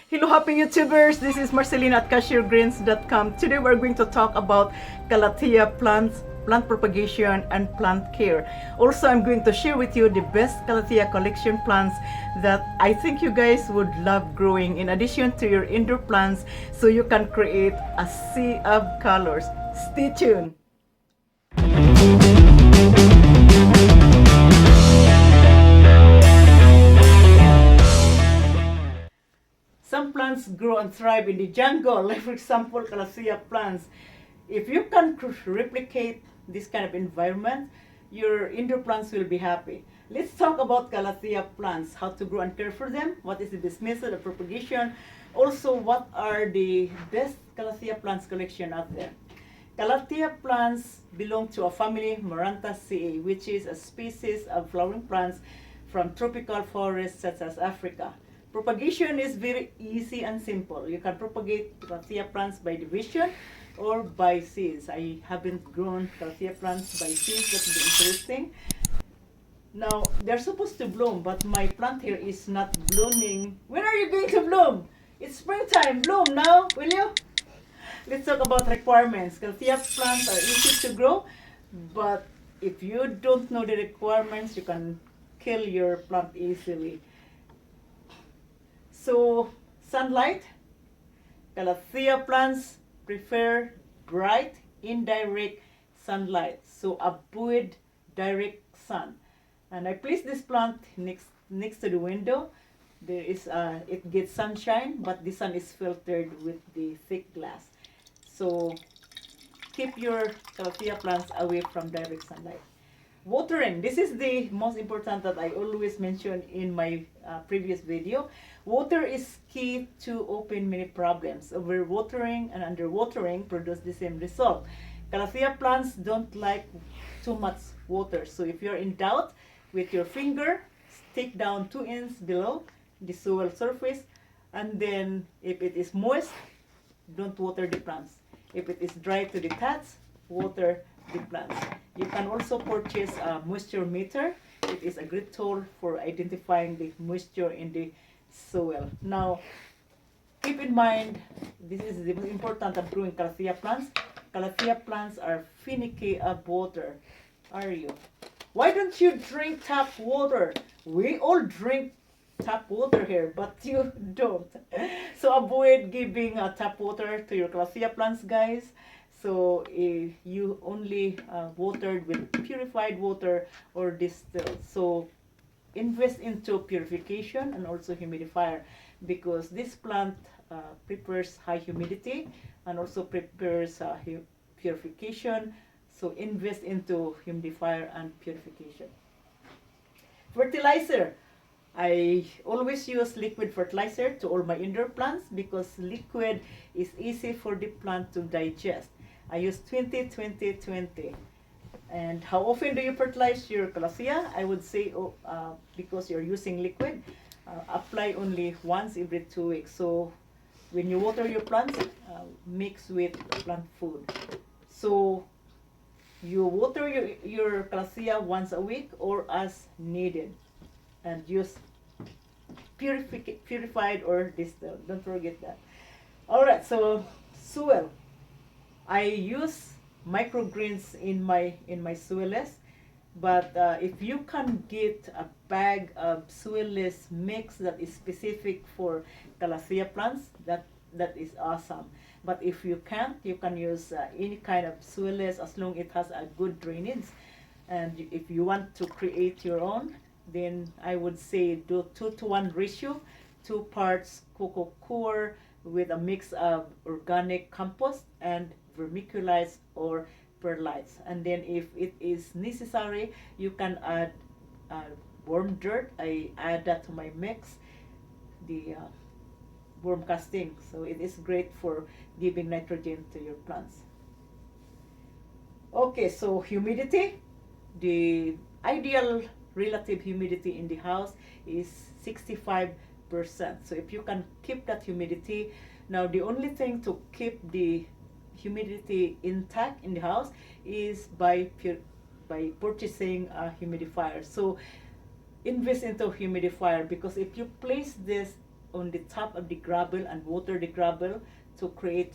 Hello, happy YouTubers! This is Marcelina at cashiergreens.com. Today we're going to talk about Calathea plants, plant propagation, and plant care. Also, I'm going to share with you the best Calathea collection plants that I think you guys would love growing in addition to your indoor plants, so you can create a sea of colors. Stay tuned! Some plants grow and thrive in the jungle, like for example, Calathea plants. If you can replicate this kind of environment, your indoor plants will be happy. Let's talk about Calathea plants, how to grow and care for them, what is the best method of propagation, also what are the best Calathea plants collection out there. Calathea plants belong to a family Marantaceae, which is a species of flowering plants from tropical forests such as Africa. Propagation is very easy and simple. You can propagate Calathea plants by division or by seeds. I haven't grown Calathea plants by seeds. That's interesting. Now, they're supposed to bloom, but my plant here is not blooming. When are you going to bloom? It's springtime. Bloom now, will you? Let's talk about requirements. Calathea plants are easy to grow, but if you don't know the requirements, you can kill your plant easily. So, sunlight. Calathea plants prefer bright, indirect sunlight. So, avoid direct sun. And I place this plant next to the window. There is it gets sunshine, but the sun is filtered with the thick glass. So, keep your Calathea plants away from direct sunlight. Watering. This is the most important that I always mention in my previous video. Water is key to open many problems. Overwatering and underwatering produce the same result. Calathea plants don't like too much water. So if you're in doubt, with your finger, stick down 2 inches below the soil surface. And then if it is moist, don't water the plants. If it is dry to the touch, water the plants. You can also purchase a moisture meter. It is a great tool for identifying the moisture in the soil. Now, keep in mind, this is the most important of growing Calathea plants. Calathea plants are finicky of water. Are you? Why don't you drink tap water? We all drink tap water here, but you don't. So avoid giving tap water to your Calathea plants, guys. So if you only watered with purified water or distilled. So invest into purification and also humidifier, because this plant prepares high humidity and also prepares purification. So invest into humidifier and purification. Fertilizer. I always use liquid fertilizer to all my indoor plants because liquid is easy for the plant to digest. I use 20-20-20. And how often do you fertilize your Calathea? I would say, because you're using liquid, apply only once every 2 weeks. So when you water your plants, mix with plant food. So you water your Calathea once a week or as needed. And use purified or distilled. Don't forget that. Alright, so soil. I use microgreens in my soilless, but if you can get a bag of soilless mix that is specific for Calathea plants, that is awesome. But if you can't, you can use any kind of soilless as long as it has a good drainage. And if you want to create your own, then I would say do 2-to-1 ratio, 2 parts cocoa coir with a mix of organic compost and vermiculite or perlite. And then if it is necessary, you can add worm dirt. I add that to my mix, the worm casting. So it is great for giving nitrogen to your plants. Okay, so humidity. The ideal relative humidity in the house is 65%. So if you can keep that humidity, now the only thing to keep the humidity intact in the house is by purchasing a humidifier. So invest into humidifier, because if you place this on the top of the gravel and water the gravel to create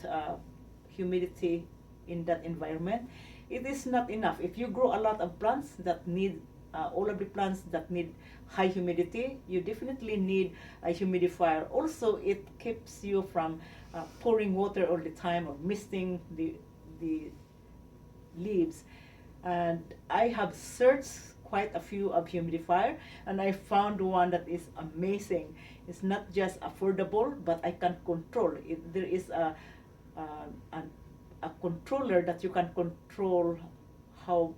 humidity in that environment, it is not enough. If you grow a lot of plants that need all of the plants that need high humidity, you definitely need a humidifier. Also, it keeps you from pouring water all the time or misting the leaves. And I have searched quite a few of humidifier, and I found one that is amazing. It's not just affordable, but I can control it. There is a controller that you can control how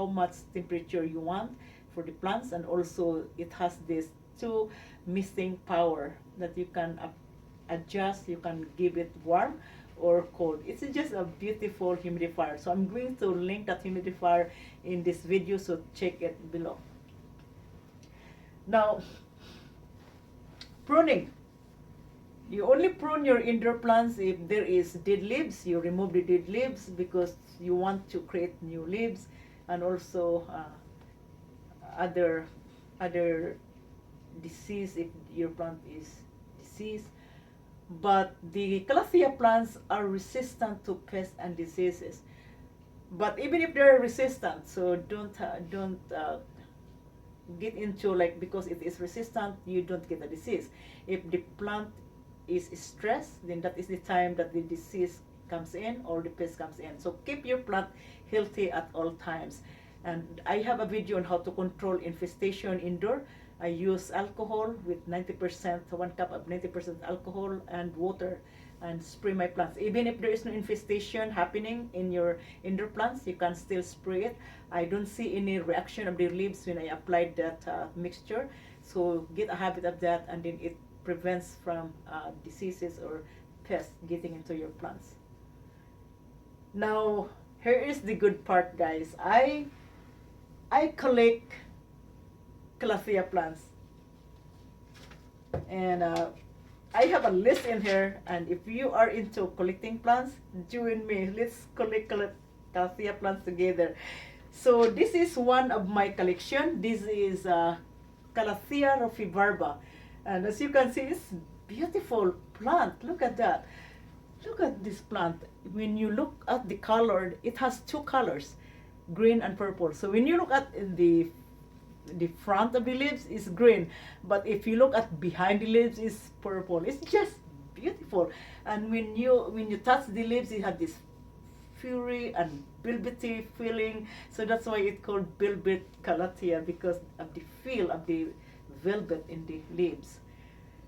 much temperature you want for the plants, and also it has this 2 misting power that you can adjust. You can give it warm or cold. It's just a beautiful humidifier. So I'm going to link that humidifier in this video, so check it below. Now, pruning. You only prune your indoor plants if there is dead leaves. You remove the dead leaves because you want to create new leaves, and also other disease if your plant is diseased. But the Calathea plants are resistant to pests and diseases. But even if they're resistant, so don't get into like, because it is resistant, you don't get a disease. If the plant is stressed, then that is the time that the disease comes in or the pest comes in. So keep your plant healthy at all times. And I have a video on how to control infestation indoor. I use alcohol with 90%, 1 cup of 90% alcohol and water, and spray my plants. Even if there is no infestation happening in your indoor plants, you can still spray it. I don't see any reaction of the leaves when I applied that mixture. So get a habit of that, and then it prevents from diseases or pests getting into your plants. Now, here is the good part, guys. I collect Calathea plants, and I have a list in here, and if you are into collecting plants, join me. Let's collect Calathea plants together. So this is one of my collection. This is Calathea rufibarba, and as you can see, it's beautiful plant. Look at that. Look at this plant. When you look at the color, it has 2 colors, green and purple. So when you look at the front of the leaves is green, but if you look at behind the leaves is purple. It's just beautiful. And when you touch the leaves, it has this furry and velvety feeling. So that's why it's called velvet Calathea, because of the feel of the velvet in the leaves.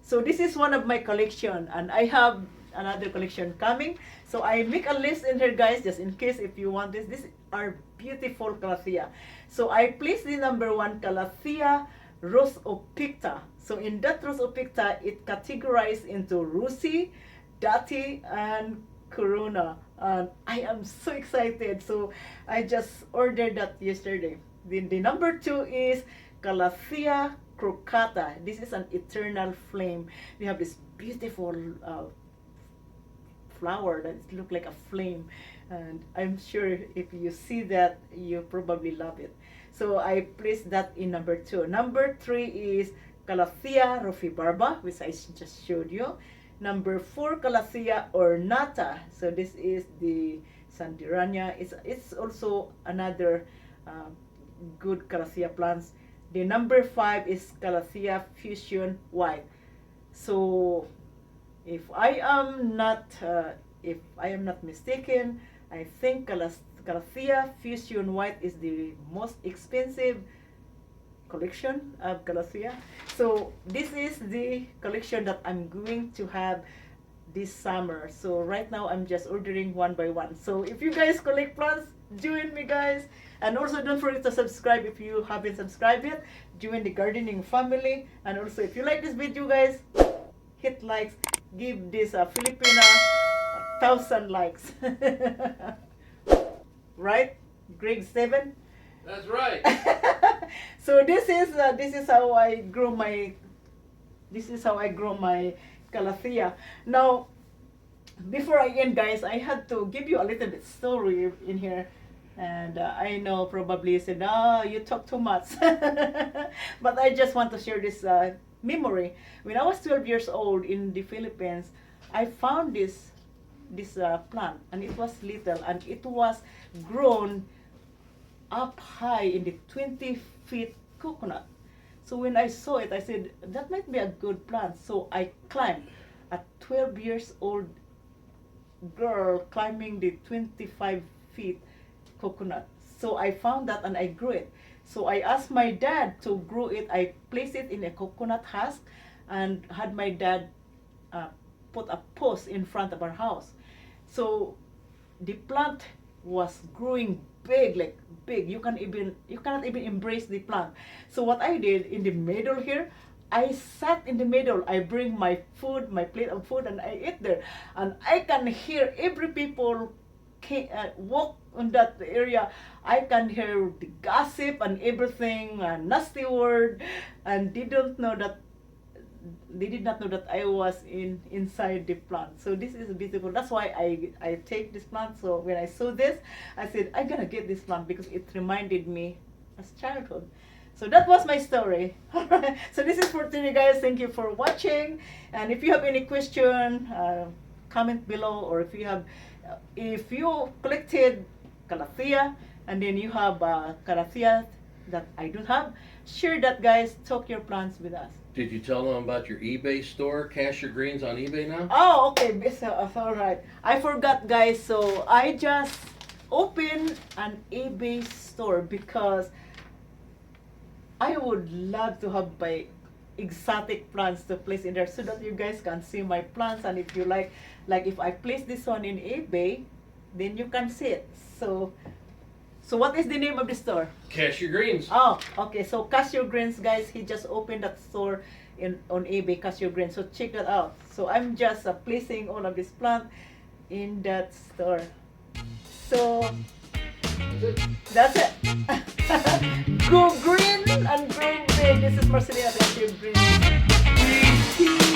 So this is one of my collection, and I have another collection coming. So I make a list in here, guys, just in case if you want this. These are beautiful Calathea. So I placed the number 1 Calathea rosopicta. So in that rosopicta, it categorized into Rusi, Dati, and Corona. And I am so excited. So I just ordered that yesterday. Then the number 2 is Calathea crocata. This is an eternal flame. We have this beautiful flower that looks like a flame, and I'm sure if you see that, you probably love it. So I placed that in number 2. Number 3 is Calathea rufibarba, which I just showed you. Number 4, Calathea ornata. So this is the Sandirania. It's also another good Calathea plants. The number 5 is Calathea fusion white. So if I am not mistaken, I think Calathea fusion white is the most expensive collection of Galacia. So this is the collection that I'm going to have this summer. So right now I'm just ordering one by one. So if you guys collect plants, join me, guys. And also don't forget to subscribe if you haven't subscribed yet. Join the gardening family. And also if you like this video, guys, hit likes. Give this Filipina 1,000 likes. Right, grade 7? That's right. So this is how I grow my Calathea. Now, before I end, guys, I had to give you a little bit story in here. And I know probably you said, you talk too much. But I just want to share this memory. When I was 12 years old in the Philippines, I found this plant, and it was little, and it was grown up high in the 20-feet coconut. So when I saw it, I said, that might be a good plant. So I climbed. A 12 years old girl climbing the 25 feet coconut. So I found that and I grew it. So I asked my dad to grow it. I placed it in a coconut husk and had my dad put a post in front of our house. So the plant was growing big, like big. You cannot even embrace the plant. So what I did in the middle here, I sat in the middle. I bring my food, my plate of food, and I eat there. And I can hear every people walk on that area. I can hear the gossip and everything, and nasty word, and they did not know that I was inside the plant. So this is beautiful. That's why I take this plant. So when I saw this, I said, I'm gonna get this plant because it reminded me as childhood. So that was my story. So this is for today, guys. Thank you for watching. And if you have any question, comment below. Or if you collected Calathea and then you have Calathea that I don't have, share that, guys. Talk your plants with us. Did you tell them about your eBay store? Cash your greens on eBay now? Oh, okay. So, all right. I forgot, guys. So I just opened an eBay store because I would love to have my exotic plants to place in there so that you guys can see my plants. And if you like if I place this one in eBay, then you can see it. So what is the name of the store? Cash your greens. Oh, okay. So Cash Your Greens, guys. He just opened that store on eBay, Cash Your Greens. So check that out. So I'm just placing all of this plant in that store. So that's it. Go green and grow big. This is Marcelina, Cash Your Greens.